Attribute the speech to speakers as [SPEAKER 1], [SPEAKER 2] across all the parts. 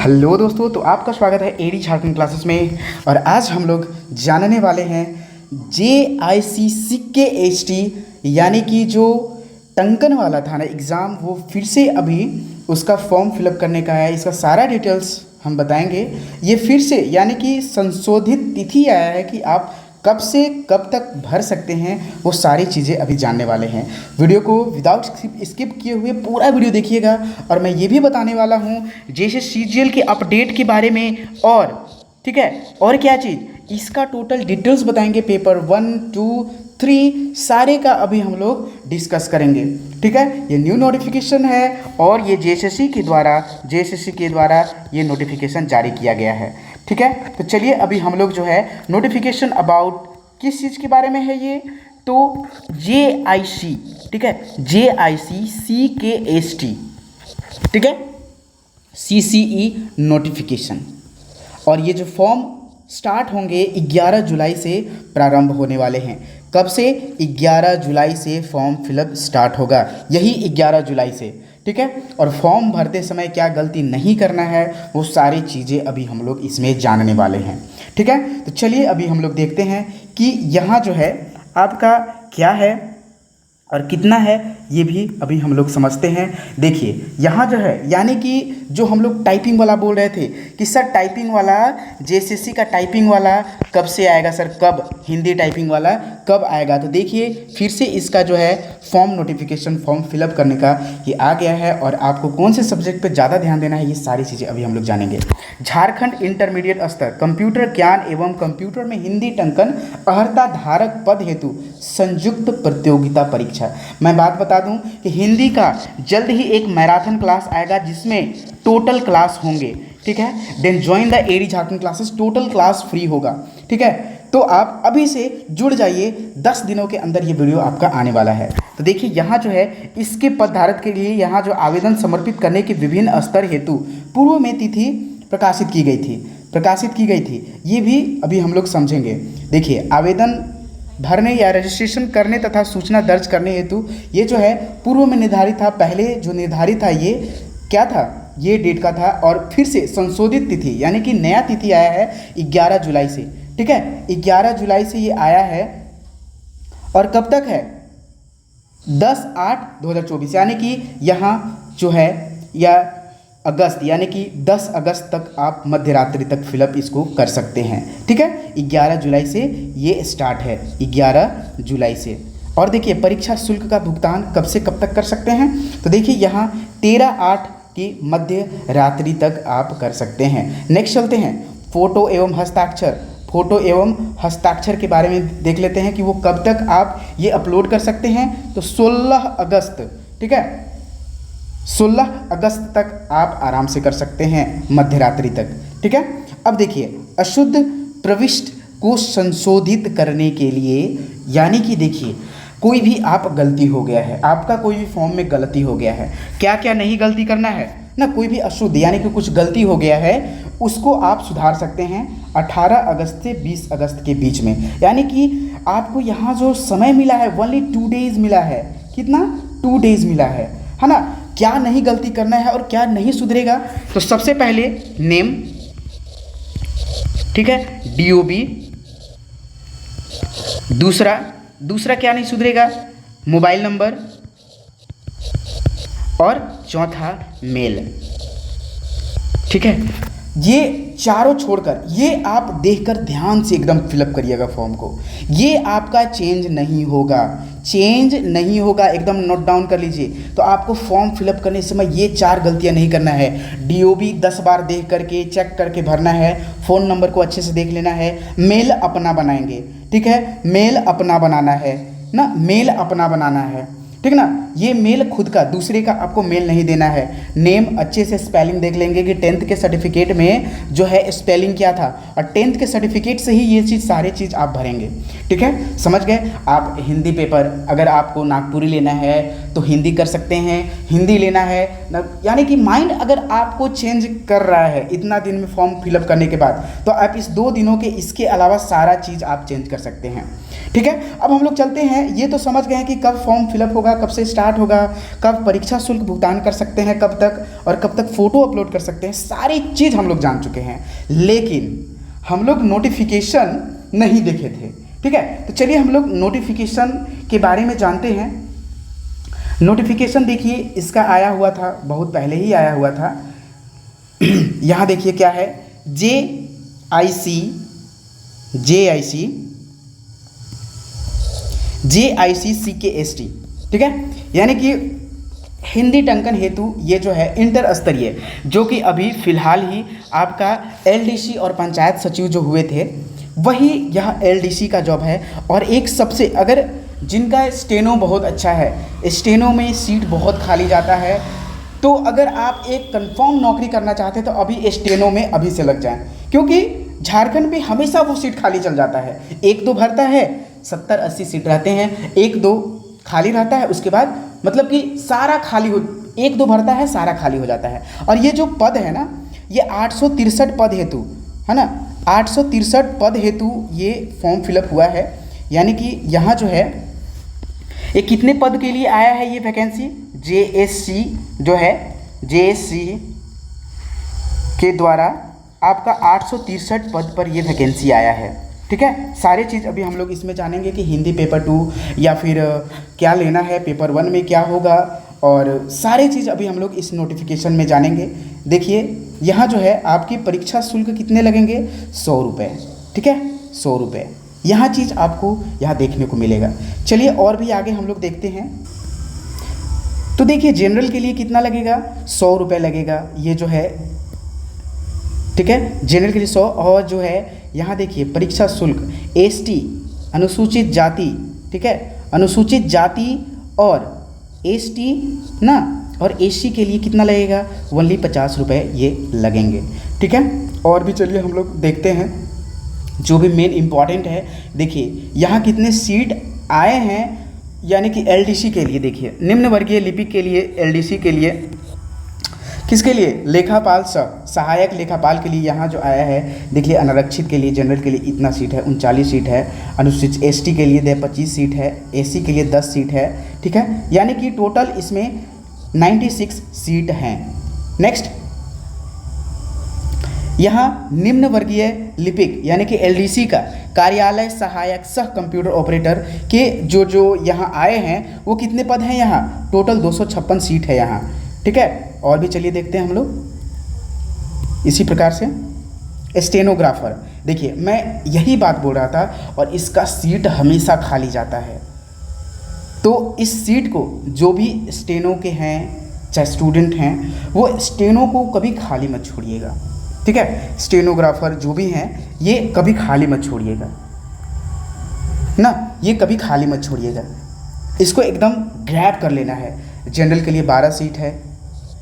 [SPEAKER 1] Hello दोस्तों, तो आपका स्वागत है एडी झारखंड क्लासेस में। और आज हम लोग जानने वाले हैं JICCKHT यानी कि जो टंकन वाला था ना एग्ज़ाम, वो फिर से अभी उसका फॉर्म फिलअप करने का है। इसका सारा डिटेल्स हम बताएंगे। ये फिर से यानी कि संशोधित तिथि आया है कि आप कब से कब तक भर सकते हैं, वो सारी चीज़ें अभी जानने वाले हैं। वीडियो को विदाउट स्किप किए हुए पूरा वीडियो देखिएगा। और मैं ये भी बताने वाला हूँ जैसे CGL के अपडेट के बारे में, और ठीक है, और क्या चीज़, इसका टोटल डिटेल्स बताएंगे। पेपर 1, 2, 3 सारे का अभी हम लोग डिस्कस करेंगे। ठीक है, ये न्यू नोटिफिकेशन है और ये JSSC के द्वारा ये नोटिफिकेशन जारी किया गया है। ठीक है, तो चलिए अभी हम लोग जो है नोटिफिकेशन अबाउट किस चीज़ के बारे में है ये, तो JIC, ठीक है, JICCKHT, ठीक है, CCE नोटिफिकेशन। और ये जो फॉर्म स्टार्ट होंगे 11 जुलाई से प्रारंभ होने वाले हैं। कब से? 11 जुलाई से फॉर्म फिलअप स्टार्ट होगा, यही 11 जुलाई से। ठीक है, और फॉर्म भरते समय क्या गलती नहीं करना है, वो सारी चीज़ें अभी हम लोग इसमें जानने वाले हैं। ठीक है, तो चलिए अभी हम लोग देखते हैं कि यहाँ जो है आपका क्या है और कितना है, ये भी अभी हम लोग समझते हैं। देखिए यहाँ जो है यानी कि जो हम लोग टाइपिंग वाला बोल रहे थे कि सर टाइपिंग वाला JSSC का टाइपिंग वाला कब से आएगा सर, कब हिंदी टाइपिंग वाला कब आएगा, तो देखिए फिर से इसका जो है फॉर्म नोटिफिकेशन, फॉर्म फिलअप करने का ये आ गया है। और आपको कौन से सब्जेक्ट पे ज़्यादा ध्यान देना है, ये सारी चीज़ें अभी हम लोग जानेंगे। झारखंड इंटरमीडिएट स्तर कंप्यूटर ज्ञान एवं कंप्यूटर में हिंदी टंकन अर्हता धारक पद हेतु संयुक्त प्रतियोगिता परीक्षा। मैं बात बता दूं कि हिंदी का जल्द ही एक मैराथन क्लास आएगा जिसमें टोटल क्लास होंगे। ठीक है, then join the AD Jharkhand classes, total class free होगा। ठीक है, तो आप अभी से जुड़ जाइए, 10 दिनों के अंदर ये वीडियो आपका आने वाला है। तो देखिए यहाँ जो है इसके पद धारक के लिए यहाँ जो आवेदन समर्पित करने के विभिन्न स्तर हेतु पूर्व में तिथि प्रकाशित की गई थी, ये भी अभी हम लोग समझेंगे। देखिए आवेदन भरने या रजिस्ट्रेशन करने तथा सूचना दर्ज करने हेतु ये जो है पूर्व में निर्धारित था, पहले जो निर्धारित था ये क्या था, ये डेट का था। और फिर से संशोधित तिथि यानी कि नया तिथि आया है 11 जुलाई से। ठीक है, 11 जुलाई से ये आया है और कब तक है, 10/8/2024 यानी कि यहाँ जो है या अगस्त यानी कि 10 अगस्त तक आप मध्य रात्रि तक फिलअप इसको कर सकते हैं। ठीक है, 11 जुलाई से ये स्टार्ट है, 11 जुलाई से। और देखिए परीक्षा शुल्क का भुगतान कब से कब तक कर सकते हैं, तो देखिए यहाँ 13/8 की मध्य रात्रि तक आप कर सकते हैं। नेक्स्ट चलते हैं फोटो एवं हस्ताक्षर के बारे में देख लेते हैं कि वो कब तक आप ये अपलोड कर सकते हैं। तो 16 अगस्त, ठीक है, 16 अगस्त तक आप आराम से कर सकते हैं मध्य रात्रि तक। ठीक है, अब देखिए अशुद्ध प्रविष्टि को संशोधित करने के लिए यानी कि देखिए कोई भी आप गलती हो गया है, आपका कोई भी फॉर्म में गलती हो गया है, क्या क्या नहीं गलती करना है ना, कोई भी अशुद्ध यानी कि कुछ गलती हो गया है उसको आप सुधार सकते हैं 18 अगस्त से 20 अगस्त के बीच में। यानी कि आपको यहाँ जो समय मिला है ओनली 2 डेज मिला है। कितना? 2 डेज मिला है ना। क्या नहीं गलती करना है और क्या नहीं सुधरेगा, तो सबसे पहले नेम, ठीक है, DOB, दूसरा क्या नहीं सुधरेगा, मोबाइल नंबर, और चौथा मेल। ठीक है, ये चारों छोड़कर ये आप देखकर ध्यान से एकदम फिलअप करिएगा फॉर्म को। ये आपका चेंज नहीं होगा, एकदम नोट डाउन कर लीजिए। तो आपको फॉर्म फिलअप करने समय ये 4 गलतियां नहीं करना है। DOB 10 बार देख करके चेक करके भरना है, फ़ोन नंबर को अच्छे से देख लेना है, मेल अपना बनाएंगे। ठीक है, मेल अपना बनाना है ना, मेल अपना बनाना है, ठीक ना। ये मेल खुद का, दूसरे का आपको मेल नहीं देना है। नेम अच्छे से स्पेलिंग देख लेंगे कि 10th के सर्टिफिकेट में जो है स्पेलिंग क्या था, और 10th के सर्टिफिकेट से ही ये चीज़ सारी चीज़ आप भरेंगे। ठीक है, समझ गए। आप हिंदी पेपर अगर आपको नागपुरी लेना है तो हिंदी कर सकते हैं, हिंदी लेना है यानी कि माइंड अगर आपको चेंज कर रहा है इतना दिन में फॉर्म फिलअप करने के बाद, तो आप इस 2 दिनों के इसके अलावा सारा चीज़ आप चेंज कर सकते हैं। ठीक है, अब हम लोग चलते हैं, ये तो समझ गए हैं कि कब फॉर्म फिलअप होगा होगा, कब से स्टार्ट होगा, कब परीक्षा शुल्क भुगतान कर सकते हैं, कब तक, और कब तक फ़ोटो अपलोड कर सकते हैं, सारी चीज़ हम लोग जान चुके हैं। लेकिन हम लोग नोटिफिकेशन नहीं देखे थे। ठीक है, तो चलिए हम लोग नोटिफिकेशन के बारे में जानते हैं। नोटिफिकेशन देखिए इसका आया हुआ था, बहुत पहले ही आया हुआ था। यहाँ देखिए क्या है, JICCAST, ठीक है, यानी कि हिंदी टंकन हेतु ये जो है इंटर स्तरीय, जो कि अभी फ़िलहाल ही आपका LDC और पंचायत सचिव जो हुए थे, वही यह LDC का जॉब है। और एक सबसे, अगर जिनका स्टेनो बहुत अच्छा है, स्टेनो में सीट बहुत खाली जाता है, तो अगर आप एक कंफर्म नौकरी करना चाहते हैं तो अभी स्टेनो में अभी से लग जाएं, क्योंकि झारखंड में हमेशा वो सीट खाली चल जाता है। 1-2 भरता है, 70-80 सीट रहते हैं, 1-2 खाली रहता है, उसके बाद मतलब कि सारा खाली हो, 1-2 भरता है, सारा खाली हो जाता है। और ये जो पद है ना, ये 863 पद हेतु है ना, 863 पद हेतु ये फॉर्म फिलअप हुआ है। यानी कि यहाँ जो है ये कितने पद के लिए आया है ये वैकेंसी, JSC जो है, JSC के द्वारा आपका 863 पद पर ये वैकेंसी आया है। ठीक है, सारे चीज़ अभी हम लोग इसमें जानेंगे कि हिंदी पेपर 2 या फिर क्या लेना है, पेपर 1 में क्या होगा, और सारे चीज़ अभी हम लोग इस नोटिफिकेशन में जानेंगे। देखिए यहाँ जो है आपकी परीक्षा शुल्क कितने लगेंगे, 100 रुपये। ठीक है, 100 रुपये, यहाँ चीज़ आपको यहाँ देखने को मिलेगा। चलिए और भी आगे हम लोग देखते हैं। तो देखिए जनरल के लिए कितना लगेगा, 100 रुपये लगेगा, ये जो है, ठीक है, जनरल के लिए 100। और जो है यहाँ देखिए परीक्षा शुल्क ST अनुसूचित जाति, ठीक है, अनुसूचित जाति और ST ना, और SC के लिए कितना लगेगा, ओनली 50 रुपये ये लगेंगे। ठीक है, और भी चलिए हम लोग देखते हैं जो भी मेन इम्पॉर्टेंट है। देखिए यहाँ कितने सीट आए हैं, यानी कि LDC के लिए देखिए, निम्न वर्गीय लिपिक के लिए, LDC के लिए, किसके लिए, लेखापाल सहायक लेखापाल के लिए यहाँ जो आया है, देखिए अनारक्षित के लिए, जनरल के लिए इतना सीट है, 39 सीट है, अनुसूचित ST के लिए 25 सीट है, SC के लिए 10 सीट है। ठीक है, यानी कि टोटल इसमें 96 सीट हैं। नेक्स्ट, यहाँ निम्न वर्गीय लिपिक यानी कि LDC का कार्यालय सहायक सह कंप्यूटर ऑपरेटर के जो यहाँ आए हैं वो कितने पद हैं, यहाँ टोटल 256 सीट है यहाँ। ठीक है, और भी चलिए देखते हैं हम लोग इसी प्रकार से। स्टेनोग्राफर, देखिए मैं यही बात बोल रहा था, और इसका सीट हमेशा खाली जाता है, तो इस सीट को जो भी स्टेनो के हैं चाहे स्टूडेंट हैं, वो स्टेनो को कभी खाली मत छोड़िएगा। ठीक है, स्टेनोग्राफर जो भी हैं ये कभी खाली मत छोड़िएगा ना, ये कभी खाली मत छोड़िएगा, इसको एकदम ग्रैब कर लेना है। जनरल के लिए 12 सीट है,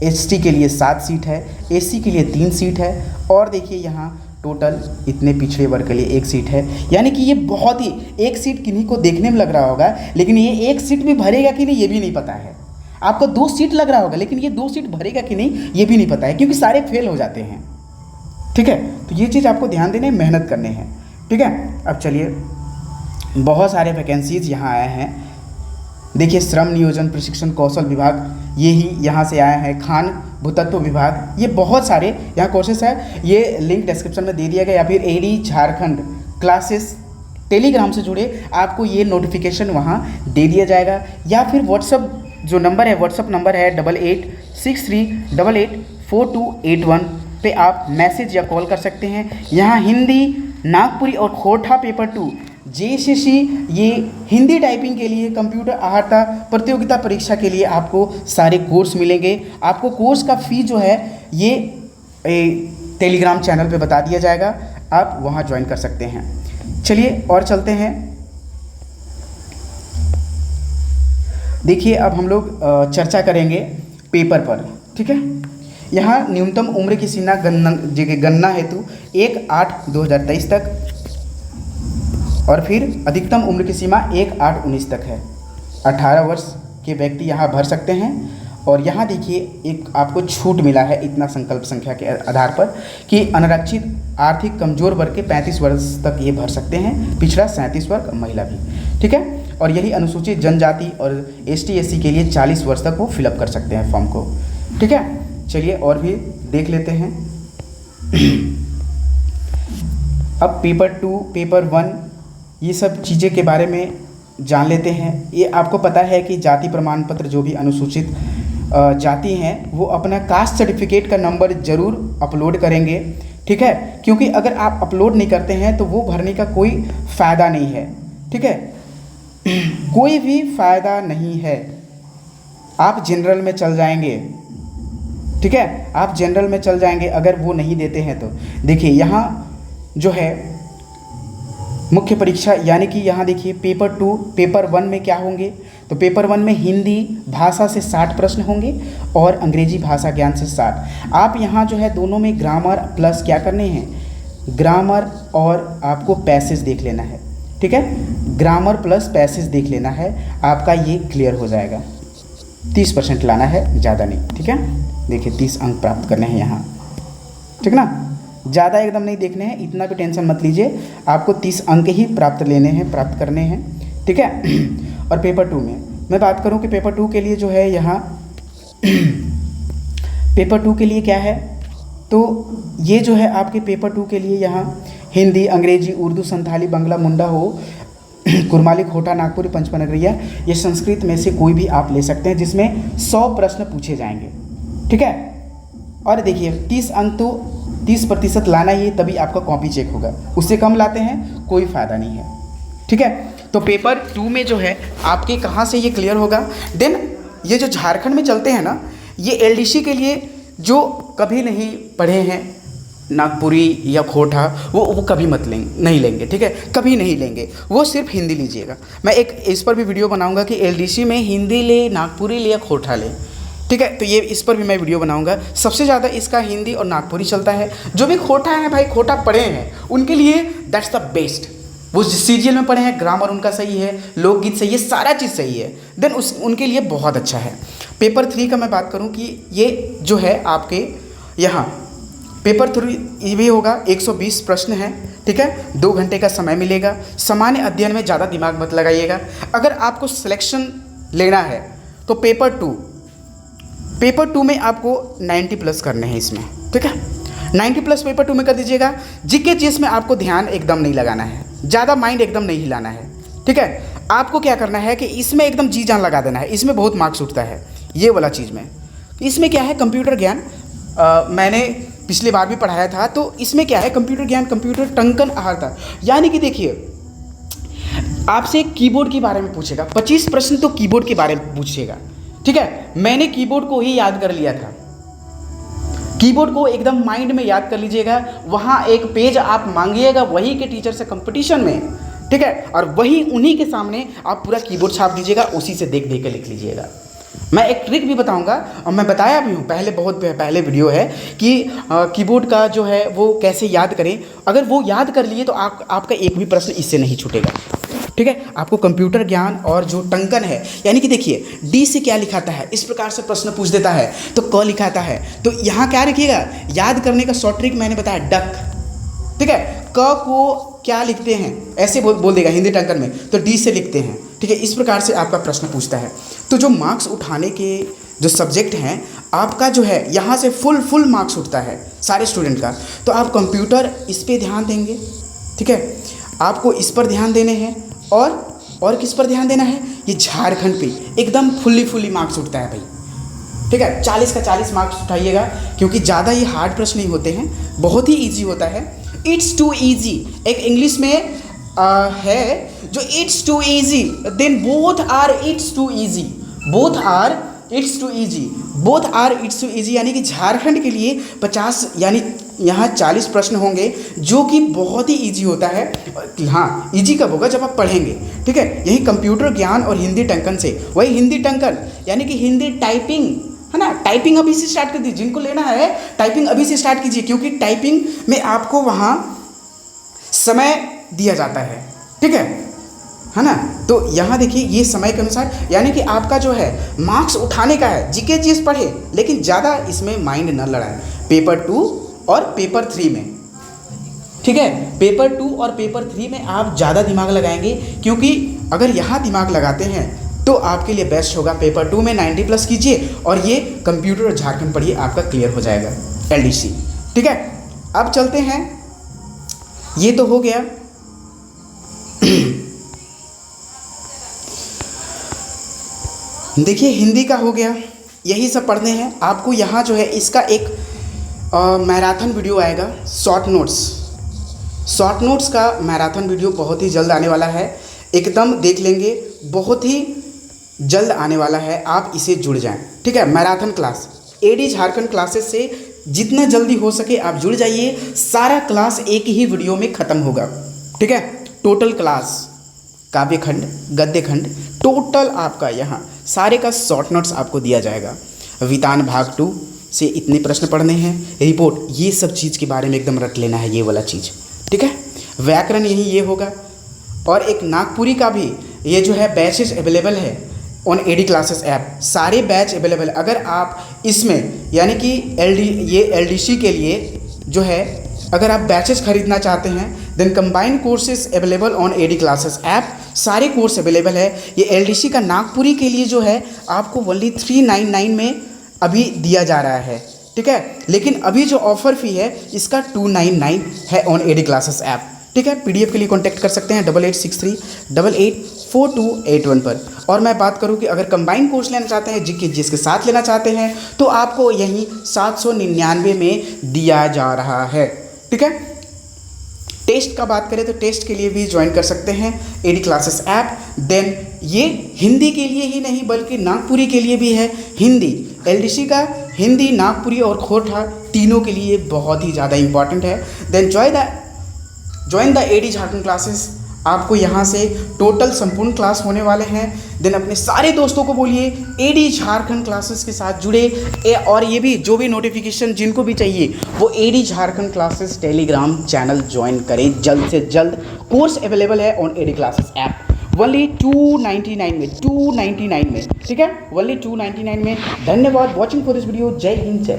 [SPEAKER 1] ST के लिए 7 सीट है, SC के लिए 3 सीट है, और देखिए यहाँ टोटल इतने पिछड़े वर्ग के लिए 1 सीट है। यानी कि ये बहुत ही, 1 सीट किन्हीं को देखने में लग रहा होगा, लेकिन ये 1 सीट भी भरेगा कि नहीं ये भी नहीं पता है। आपको 2 सीट लग रहा होगा, लेकिन ये 2 सीट भरेगा कि नहीं ये भी नहीं पता है, क्योंकि सारे फेल हो जाते हैं। ठीक है, तो ये चीज़ आपको ध्यान देने, मेहनत करने हैं। ठीक है, अब चलिए बहुत सारे वैकेंसीज यहाँ आए हैं। देखिए श्रम नियोजन प्रशिक्षण कौशल विभाग, ये ही यहाँ से आया है, खान भूतत्व विभाग, ये बहुत सारे यहाँ कोर्सेस है। ये लिंक डिस्क्रिप्शन में दे दिया गया, या फिर AD झारखंड क्लासेस टेलीग्राम से जुड़े आपको ये नोटिफिकेशन वहाँ दे दिया जाएगा, या फिर व्हाट्सअप जो नंबर है, व्हाट्सअप नंबर है 8863884281 पे आप मैसेज या कॉल कर सकते हैं। यहाँ हिंदी, नागपुरी और खोरठा पेपर 2 JSC, ये हिंदी टाइपिंग के लिए, कंप्यूटर अहाता प्रतियोगिता परीक्षा के लिए आपको सारे कोर्स मिलेंगे। आपको कोर्स का फ़ी जो है ये टेलीग्राम चैनल पे बता दिया जाएगा, आप वहाँ ज्वाइन कर सकते हैं। चलिए और चलते हैं। देखिए अब हम लोग चर्चा करेंगे पेपर पर। ठीक है, यहाँ न्यूनतम उम्र की सीमा गणना हेतु 1/8/2023 तक, और फिर अधिकतम उम्र की सीमा 1/8/19 तक है। 18 वर्ष के व्यक्ति यहाँ भर सकते हैं। और यहाँ देखिए एक आपको छूट मिला है इतना संकल्प संख्या के आधार पर कि अनारक्षित आर्थिक कमजोर वर्ग के 35 वर्ष तक ये भर सकते हैं, पिछड़ा 37 वर्ग, महिला भी। ठीक है, और यही अनुसूचित जनजाति और ST SC के लिए 40 वर्ष तक वो फिलअप कर सकते हैं फॉर्म को। ठीक है, चलिए और भी देख लेते हैं। अब पेपर 2, पेपर 1 ये सब चीज़ें के बारे में जान लेते हैं। ये आपको पता है कि जाति प्रमाण पत्र जो भी अनुसूचित जाति हैं वो अपना कास्ट सर्टिफिकेट का नंबर ज़रूर अपलोड करेंगे। ठीक है, क्योंकि अगर आप अपलोड नहीं करते हैं तो वो भरने का कोई फ़ायदा नहीं है। ठीक है, कोई भी फ़ायदा नहीं है। आप जनरल में चल जाएंगे। ठीक है, आप जनरल में चल जाएंगे अगर वो नहीं देते हैं तो। देखिए यहाँ जो है मुख्य परीक्षा, यानी कि यहाँ देखिए पेपर 2, पेपर 1 में क्या होंगे, तो पेपर 1 में हिंदी भाषा से 60 प्रश्न होंगे और अंग्रेजी भाषा ज्ञान से 60। आप यहाँ जो है दोनों में ग्रामर प्लस क्या करने हैं, ग्रामर और आपको पैसेज देख लेना है। ठीक है, ग्रामर प्लस पैसेज देख लेना है, आपका ये क्लियर हो जाएगा। 30% लाना है, ज़्यादा नहीं। ठीक है, देखिए 30 अंक प्राप्त करने हैं यहाँ। ठीक ना, ज़्यादा एकदम नहीं देखने हैं, इतना भी टेंशन मत लीजिए, आपको 30 अंक ही प्राप्त करने हैं। ठीक है, और पेपर 2 में मैं बात करूं कि पेपर 2 के लिए जो है यहाँ पेपर 2 के लिए क्या है, तो ये जो है आपके पेपर 2 के लिए यहाँ हिंदी, अंग्रेजी, उर्दू, संथाली, बंगला, मुंडा हो, कुरमाली, खोटा, नागपुरी, पंचपनगरिया, ये संस्कृत में से कोई भी आप ले सकते हैं, जिसमें 100 प्रश्न पूछे जाएंगे। ठीक है, और देखिए 30 अंक तो 30% लाना ही, तभी आपका कॉपी चेक होगा। उससे कम लाते हैं कोई फ़ायदा नहीं है। ठीक है, तो पेपर 2 में जो है आपके कहाँ से ये क्लियर होगा। देन ये जो झारखंड में चलते हैं ना, ये LDC के लिए जो कभी नहीं पढ़े हैं नागपुरी या खोटा, वो कभी मत नहीं लेंगे। ठीक है, कभी नहीं लेंगे, वो सिर्फ हिंदी लीजिएगा। मैं एक इस पर भी वीडियो बनाऊंगा कि LDC में हिंदी ले, नागपुरी ले या खोटा ले। ठीक है, तो ये इस पर भी मैं वीडियो बनाऊंगा। सबसे ज़्यादा इसका हिंदी और नागपुरी चलता है। जो भी खोटा है भाई, खोटा पढ़े हैं उनके लिए दैट्स द बेस्ट। वो सीरियल में पढ़े हैं, ग्रामर उनका सही है, लोकगीत सही है, सारा चीज़ सही है, देन उनके लिए बहुत अच्छा है। पेपर 3 का मैं बात करूं कि ये जो है आपके यहाँ पेपर 3 ये भी होगा, 120 प्रश्न हैं। ठीक है, 2 घंटे का समय मिलेगा। सामान्य अध्ययन में ज़्यादा दिमाग मत लगाइएगा। अगर आपको सिलेक्शन लेना है तो पेपर 2 में आपको 90 प्लस करने हैं इसमें। ठीक है, 90 प्लस पेपर 2 में कर दीजिएगा। जीके जीएस में आपको ध्यान एकदम नहीं लगाना है, ज़्यादा माइंड एकदम नहीं हिलाना है। ठीक है, आपको क्या करना है कि इसमें एकदम जी जान लगा देना है। इसमें बहुत मार्क्स उठता है ये वाला चीज़ में। इसमें क्या है, कंप्यूटर ज्ञान, मैंने पिछली बार भी पढ़ाया था। तो इसमें क्या है, कंप्यूटर ज्ञान, कंप्यूटर टंकन आहारता, यानी कि देखिए आपसे कीबोर्ड के बारे में पूछेगा। 25 प्रश्न तो कीबोर्ड के बारे में पूछेगा। ठीक है, मैंने कीबोर्ड को ही याद कर लिया था। कीबोर्ड को एकदम माइंड में याद कर लीजिएगा। वहाँ एक पेज आप मांगिएगा वही के टीचर से कंपटीशन में। ठीक है, और वही उन्हीं के सामने आप पूरा कीबोर्ड छाप दीजिएगा, उसी से देख देख के लिख लीजिएगा। मैं एक ट्रिक भी बताऊंगा और मैं बताया भी हूँ पहले, बहुत पहले वीडियो है कि कीबोर्ड का जो है वो कैसे याद करें। अगर वो याद कर लिए तो आपका एक भी प्रश्न इससे नहीं छूटेगा। ठीक है, आपको कंप्यूटर ज्ञान और जो टंकन है, यानी कि देखिए डी से क्या लिखाता है, इस प्रकार से प्रश्न पूछ देता है तो क लिखाता है। तो यहाँ क्या रखिएगा, याद करने का शॉर्ट ट्रिक मैंने बताया, डक। ठीक है, क को क्या लिखते हैं, ऐसे बोल देगा हिंदी टंकन में, तो डी से लिखते हैं। ठीक है, इस प्रकार से आपका प्रश्न पूछता है। तो जो मार्क्स उठाने के जो सब्जेक्ट हैं आपका जो है यहाँ से फुल मार्क्स उठता है सारे स्टूडेंट का। तो आप कंप्यूटर इस पर ध्यान देंगे। ठीक है, आपको इस पर ध्यान देने हैं और किस पर ध्यान देना है, ये झारखंड पे एकदम फुल्ली मार्क्स उठता है भाई। ठीक है, 40 का 40 मार्क्स उठाइएगा, क्योंकि ज़्यादा ये हार्ड प्रश्न नहीं होते हैं, बहुत ही ईजी होता है। इट्स टू ईजी, एक इंग्लिश में है जो it's too easy, then both are it's too easy, both are it's too easy, यानी कि झारखंड के लिए 50 यानी यहाँ 40 प्रश्न होंगे जो कि बहुत ही इजी होता है। हाँ, इजी कब होगा, जब आप पढ़ेंगे। ठीक है, यही कंप्यूटर ज्ञान और हिंदी टंकन से, वही हिंदी टंकन यानी कि हिंदी टाइपिंग है ना, टाइपिंग अभी से स्टार्ट कर दीजिए। जिनको लेना है टाइपिंग अभी से स्टार्ट कीजिए, क्योंकि टाइपिंग में आपको वहाँ समय दिया जाता है। ठीक है ना, तो यहाँ देखिए ये समय के अनुसार, यानी कि आपका जो है मार्क्स उठाने का है। जीके जीएस पढ़े लेकिन ज़्यादा इसमें माइंड न लड़ाएं, पेपर 2 और पेपर 3 में। ठीक है। पेपर 2 और पेपर 3 में आप ज़्यादा दिमाग लगाएंगे, क्योंकि अगर यहाँ दिमाग लगाते हैं तो आपके लिए बेस्ट होगा। पेपर 2 में 90+ कीजिए और ये कंप्यूटर और झारखंड पढ़िए, आपका क्लियर हो जाएगा LDC। ठीक है, अब चलते हैं, ये तो हो गया। देखिए हिंदी का हो गया, यही सब पढ़ने हैं आपको। यहाँ जो है इसका एक मैराथन वीडियो आएगा, शॉर्ट नोट्स का मैराथन वीडियो बहुत ही जल्द आने वाला है, एकदम देख लेंगे, बहुत ही जल्द आने वाला है, आप इसे जुड़ जाएं। ठीक है, marathon class AD Jharkhand classes से जितना जल्दी हो सके आप जुड़ जाइए। सारा क्लास एक ही वीडियो में ख़त्म होगा। ठीक है, टोटल क्लास, काव्य खंड, गद्य खंड, टोटल आपका यहाँ सारे का शॉर्ट नोट्स आपको दिया जाएगा। वितान भाग 2 से इतने प्रश्न पढ़ने हैं, रिपोर्ट, ये सब चीज़ के बारे में एकदम रट लेना है, ये वाला चीज़। ठीक है, व्याकरण यही ये होगा। और एक नागपुरी का भी ये जो है बैचेस अवेलेबल है ऑन AD क्लासेस ऐप, सारे बैच अवेलेबल। अगर आप इसमें यानी कि LDC के लिए जो है अगर आप बैचेस खरीदना चाहते हैं, then combined courses available on AD classes app, सारे कोर्स अवेलेबल है। ये LDC का नागपुरी के लिए जो है आपको ओनली 399 में अभी दिया जा रहा है। ठीक है, लेकिन अभी जो ऑफर फी है इसका 299 है ऑन AD क्लासेस ऐप। ठीक है, PDF के लिए कॉन्टैक्ट कर सकते हैं 8863884281 पर। और मैं बात करूं कि अगर कंबाइंड कोर्स लेना चाहते हैं जिसके साथ लेना चाहते हैं तो आपको यहीं 799 में दिया जा रहा है। ठीक है, टेस्ट का बात करें तो टेस्ट के लिए भी ज्वाइन कर सकते हैं AD क्लासेस ऐप। देन ये हिंदी के लिए ही नहीं बल्कि नागपुरी के लिए भी है। हिंदी LDC का हिंदी, नागपुरी और खोरठा तीनों के लिए बहुत ही ज़्यादा इंपॉर्टेंट है। Then join the AD Jharkhand classes, आपको यहाँ से टोटल संपूर्ण क्लास होने वाले हैं। देन अपने सारे दोस्तों को बोलिए AD झारखंड क्लासेस के साथ जुड़े। और ये भी जो भी नोटिफिकेशन जिनको भी चाहिए वो AD Jharkhand classes Telegram channel join करें जल्द से जल्द। कोर्स अवेलेबल है on AD classes app, only 299 में। ठीक है, ओनली 299 में। धन्यवाद वॉचिंग फॉर दिस वीडियो। जय हिंद, जय